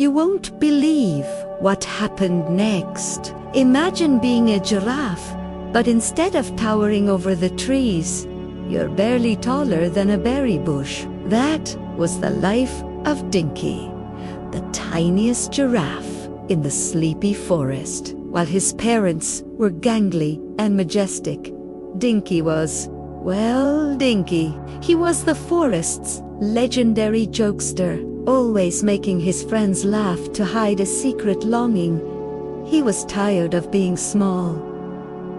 You won't believe what happened next. Imagine being a giraffe, but instead of towering over the trees, you're barely taller than a berry bush. That was the life of Dinky, the tiniest giraffe in the sleepy forest. While his parents were gangly and majestic, Dinky was, well, Dinky. He was the forest's legendary jokester, always making his friends laugh to hide a secret longing. He was tired of being small.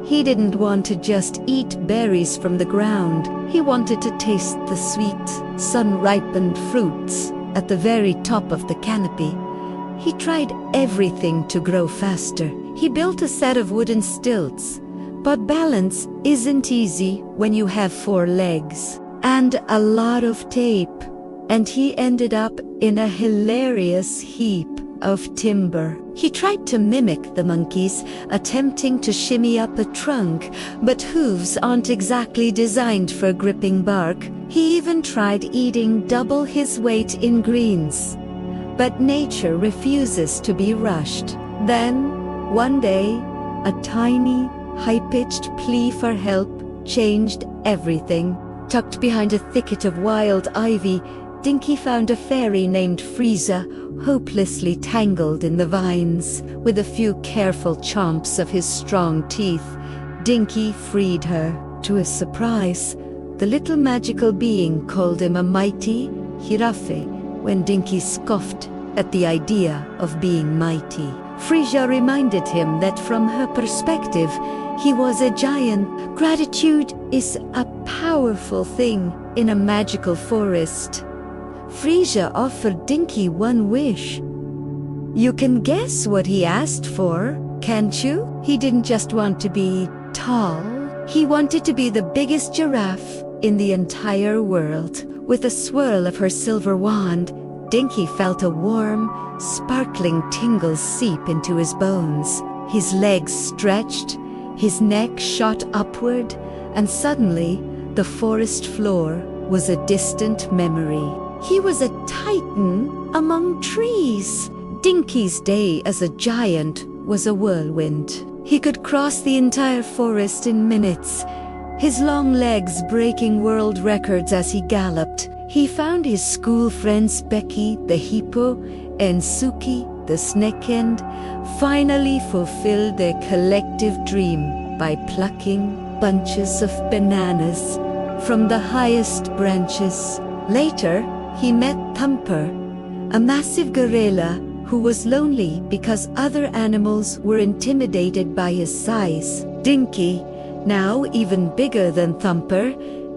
He didn't want to just eat berries from the ground. He wanted to taste the sweet, sun-ripened fruits at the very top of the canopy. He tried everything to grow faster. He built a set of wooden stilts, but balance isn't easy when you have 4 legs, and a lot of tape. And he ended up in a hilarious heap of timber. He tried to mimic the monkeys, attempting to shimmy up a trunk, but hooves aren't exactly designed for gripping bark. He even tried eating double his weight in greens. But nature refuses to be rushed. Then, one day, a tiny, high-pitched plea for help changed everything. Tucked behind a thicket of wild ivy, Dinky found a fairy named Frieza, hopelessly tangled in the vines. With a few careful chomps of his strong teeth, Dinky freed her. To his surprise, the little magical being called him a mighty Giraffe when Dinky scoffed at the idea of being mighty. Frieza reminded him that from her perspective, he was a giant. Gratitude is a powerful thing in a magical forest. Frieza offered Dinky one wish. You can guess what he asked for, can't you? He didn't just want to be tall. He wanted to be the biggest giraffe in the entire world. With a swirl of her silver wand, Dinky felt a warm, sparkling tingle seep into his bones. His legs stretched, his neck shot upward, and suddenly, the forest floor was a distant memory. He was a titan among trees. Dinky's day as a giant was a whirlwind. He could cross the entire forest in minutes, his long legs breaking world records as he galloped. He found his school friends Becky, the hippo, and Suki, the snake, and finally fulfilled their collective dream by plucking bunches of bananas from the highest branches. Later, he met Thumper, a massive gorilla who was lonely because other animals were intimidated by his size. Dinky, now even bigger than Thumper,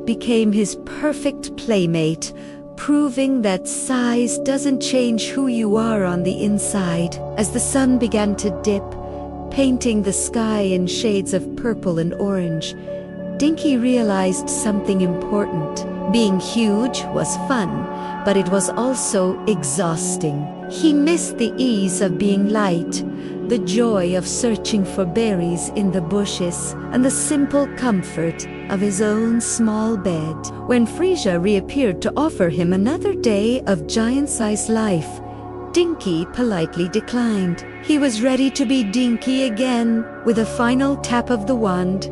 became his perfect playmate, proving that size doesn't change who you are on the inside. As the sun began to dip, painting the sky in shades of purple and orange, Dinky realized something important. Being huge was fun, but it was also exhausting. He missed the ease of being light, the joy of searching for berries in the bushes, and the simple comfort of his own small bed. When Frieza reappeared to offer him another day of giant-sized life, Dinky politely declined. He was ready to be Dinky again. With a final tap of the wand,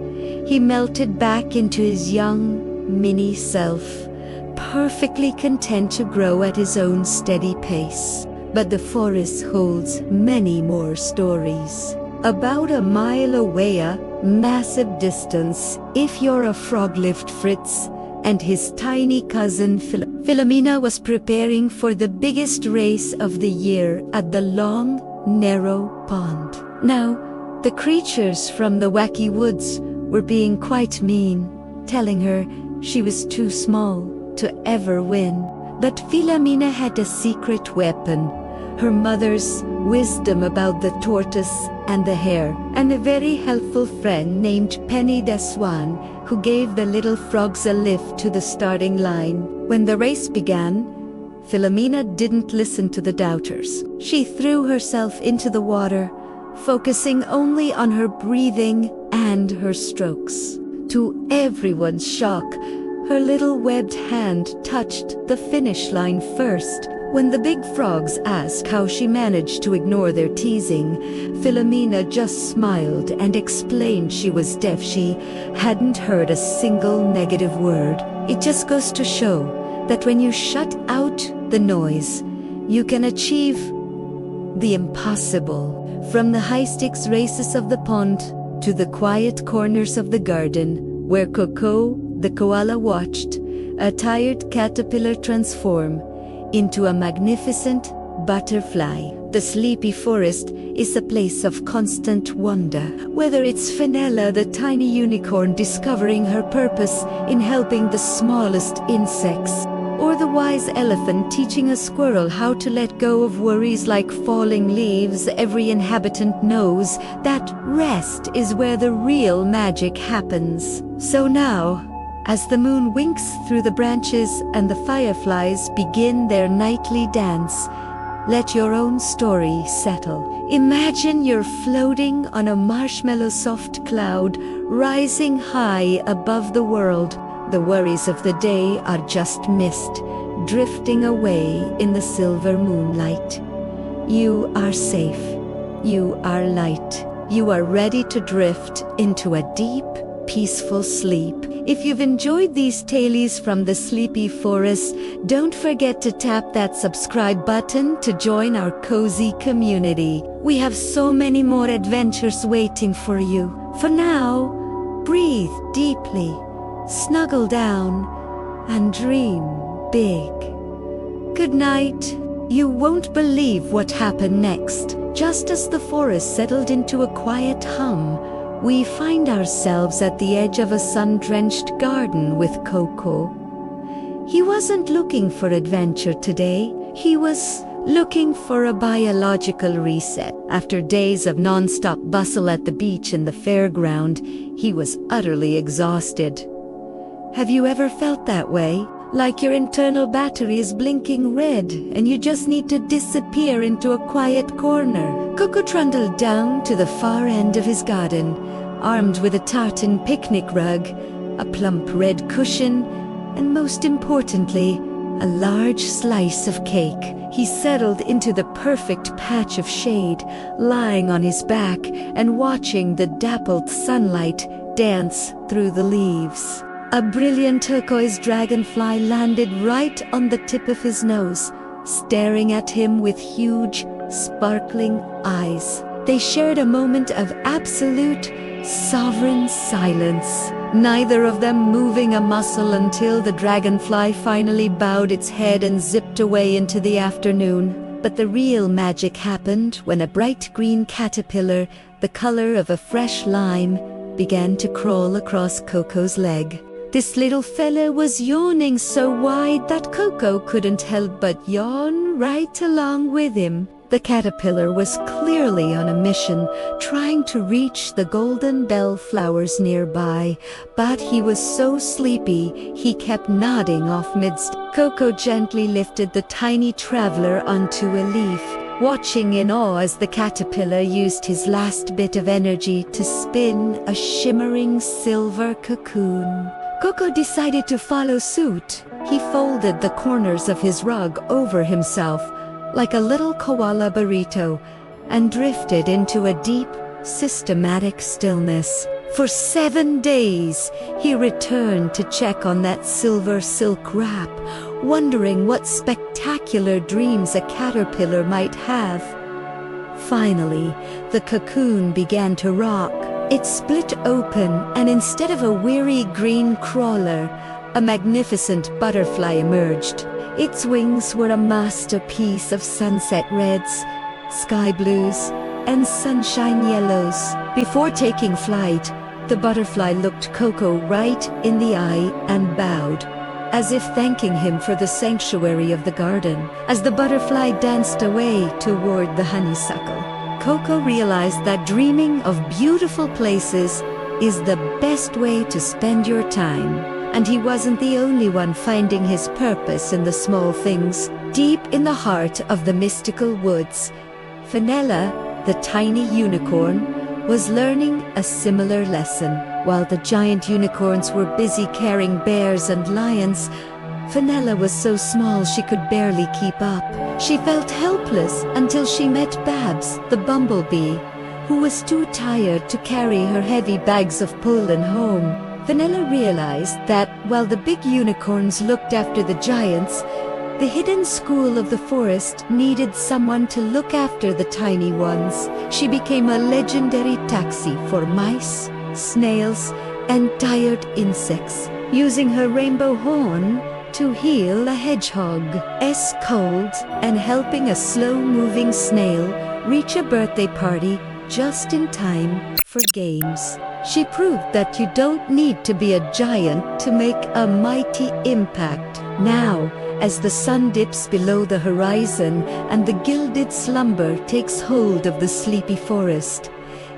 he melted back into his young, mini self, perfectly content to grow at his own steady pace. But the forest holds many more stories. About a mile away, a massive distance, if you're a frog-lived Fritz and his tiny cousin Philomena was preparing for the biggest race of the year at the long, narrow pond. Now, the creatures from the wacky woods were being quite mean, telling her she was too small to ever win. But Philomena had a secret weapon, her mother's wisdom about the tortoise and the hare, and a very helpful friend named Penny the Swan, who gave the little frogs a lift to the starting line. When the race began, Philomena didn't listen to the doubters. She threw herself into the water, focusing only on her breathing and her strokes. To everyone's shock, her little webbed hand touched the finish line first. When the big frogs asked how she managed to ignore their teasing, Philomena just smiled and explained she was deaf. She hadn't heard a single negative word. It just goes to show that when you shut out the noise, you can achieve the impossible. From the high-stakes races of the pond to the quiet corners of the garden, where Coco, the koala, watched a tired caterpillar transform into a magnificent butterfly. The sleepy forest is a place of constant wonder. Whether it's Fenella, the tiny unicorn discovering her purpose in helping the smallest insects, or the wise elephant teaching a squirrel how to let go of worries like falling leaves, every inhabitant knows that rest is where the real magic happens. So now, as the moon winks through the branches and the fireflies begin their nightly dance, let your own story settle. Imagine you're floating on a marshmallow soft cloud, rising high above the world. The worries of the day are just mist, drifting away in the silver moonlight. You are safe. You are light. You are ready to drift into a deep, peaceful sleep. If you've enjoyed these tales from the sleepy forest, don't forget to tap that subscribe button to join our cozy community. We have so many more adventures waiting for you. For now, breathe deeply, snuggle down, and dream big. Good night. You won't believe what happened next. Just as the forest settled into a quiet hum, we find ourselves at the edge of a sun-drenched garden with Coco. He wasn't looking for adventure today. He was looking for a biological reset. After days of non-stop bustle at the beach and the fairground, he was utterly exhausted. Have you ever felt that way? Like your internal battery is blinking red and you just need to disappear into a quiet corner. Coco trundled down to the far end of his garden, armed with a tartan picnic rug, a plump red cushion, and most importantly, a large slice of cake. He settled into the perfect patch of shade, lying on his back and watching the dappled sunlight dance through the leaves. A brilliant turquoise dragonfly landed right on the tip of his nose, staring at him with huge, sparkling eyes. They shared a moment of absolute, sovereign silence, neither of them moving a muscle until the dragonfly finally bowed its head and zipped away into the afternoon. But the real magic happened when a bright green caterpillar, the color of a fresh lime, began to crawl across Coco's leg. This little fella was yawning so wide that Coco couldn't help but yawn right along with him. The caterpillar was clearly on a mission, trying to reach the golden bell flowers nearby, but he was so sleepy he kept nodding off midst. Coco gently lifted the tiny traveler onto a leaf, watching in awe as the caterpillar used his last bit of energy to spin a shimmering silver cocoon. Coco decided to follow suit. He folded the corners of his rug over himself like a little koala burrito and drifted into a deep, systematic stillness. For 7 days, he returned to check on that silver silk wrap, wondering what spectacular dreams a caterpillar might have. Finally, the cocoon began to rock. It split open, and instead of a weary green crawler, a magnificent butterfly emerged. Its wings were a masterpiece of sunset reds, sky blues, and sunshine yellows. Before taking flight, the butterfly looked Coco right in the eye and bowed, as if thanking him for the sanctuary of the garden. As the butterfly danced away toward the honeysuckle, Coco realized that dreaming of beautiful places is the best way to spend your time. And he wasn't the only one finding his purpose in the small things. Deep in the heart of the mystical woods, Fenella, the tiny unicorn, was learning a similar lesson. While the giant unicorns were busy carrying bears and lions, Fenella was so small she could barely keep up. She felt helpless until she met Babs, the bumblebee, who was too tired to carry her heavy bags of pollen home. Fenella realized that while the big unicorns looked after the giants, the hidden school of the forest needed someone to look after the tiny ones. She became a legendary taxi for mice, snails, and tired insects, using her rainbow horn to heal a hedgehog's cold and helping a slow-moving snail reach a birthday party just in time for games. She proved that you don't need to be a giant to make a mighty impact. Now, as the sun dips below the horizon and the gilded slumber takes hold of the sleepy forest,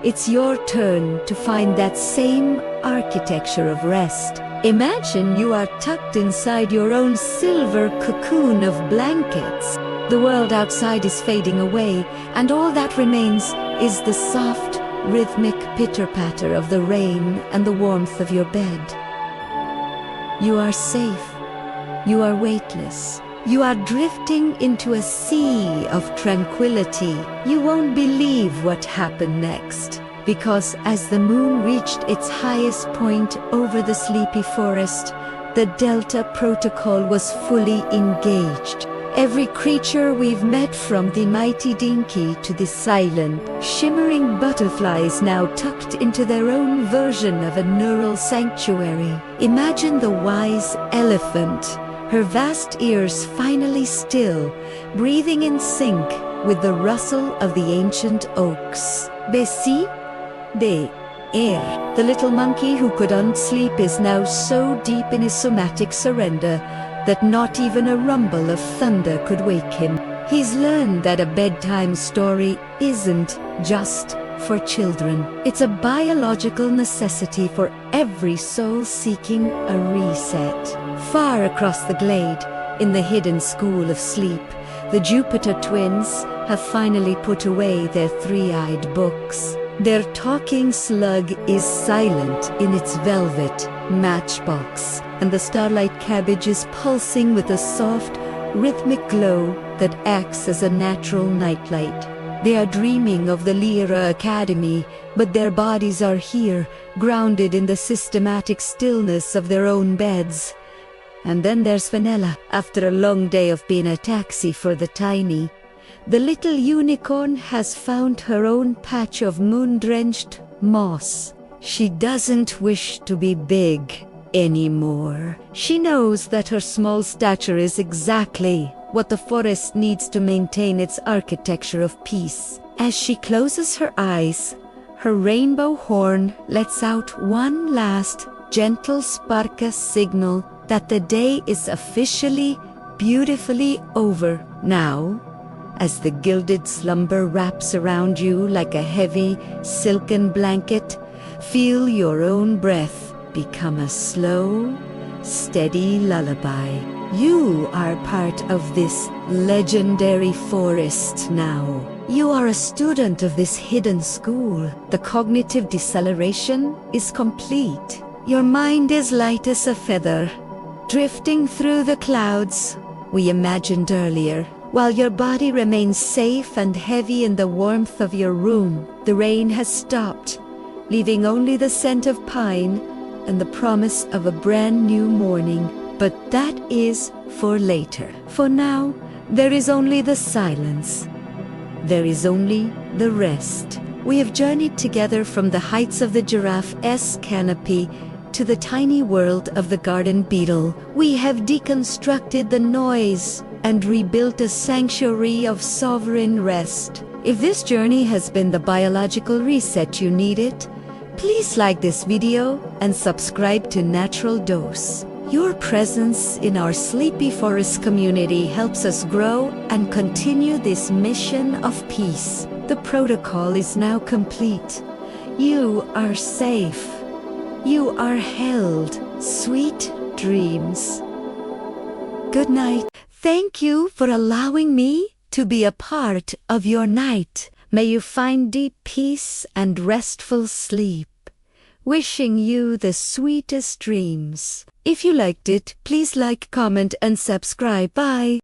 it's your turn to find that same architecture of rest. Imagine you are tucked inside your own silver cocoon of blankets. The world outside is fading away, and all that remains is the soft, rhythmic pitter-patter of the rain and the warmth of your bed. You are safe. You are weightless. You are drifting into a sea of tranquility. You won't believe what happened next, because as the moon reached its highest point over the sleepy forest, the Delta Protocol was fully engaged. Every creature we've met, from the mighty Dinky to the silent, shimmering butterflies, now tucked into their own version of a neural sanctuary. Imagine the wise elephant, her vast ears finally still, breathing in sync with the rustle of the ancient oaks. Bessie de air. The little monkey who couldn't sleep is now so deep in his somatic surrender that not even a rumble of thunder could wake him. He's learned that a bedtime story isn't just for children. It's a biological necessity for every soul seeking a reset. Far across the glade, in the hidden school of sleep, the Jupiter twins have finally put away their three-eyed books. Their talking slug is silent in its velvet matchbox, and the starlight cabbage is pulsing with a soft, rhythmic glow that acts as a natural nightlight. They are dreaming of the Lyra Academy, but their bodies are here, grounded in the systematic stillness of their own beds. And then there's Fenella, after a long day of being a taxi for the tiny. The little unicorn has found her own patch of moon-drenched moss. She doesn't wish to be big anymore. She knows that her small stature is exactly what the forest needs to maintain its architecture of peace. As she closes her eyes, her rainbow horn lets out one last gentle sparka signal that the day is officially, beautifully over. Now, as the gilded slumber wraps around you like a heavy, silken blanket, feel your own breath become a slow, steady lullaby. You are part of this legendary forest now. You are a student of this hidden school. The cognitive deceleration is complete. Your mind is light as a feather, drifting through the clouds we imagined earlier. While your body remains safe and heavy in the warmth of your room, the rain has stopped, leaving only the scent of pine and the promise of a brand new morning. But that is for later. For now, there is only the silence. There is only the rest. We have journeyed together from the heights of the giraffe's canopy to the tiny world of the garden beetle. We have deconstructed the noise and rebuilt a sanctuary of sovereign rest. If this journey has been the biological reset you needed, please like this video and subscribe to Natural Dose. Your presence in our sleepy forest community helps us grow and continue this mission of peace. The protocol is now complete. You are safe. You are held. Sweet dreams. Good night. Thank you for allowing me to be a part of your night. May you find deep peace and restful sleep. Wishing you the sweetest dreams. If you liked it, please like, comment, and subscribe. Bye.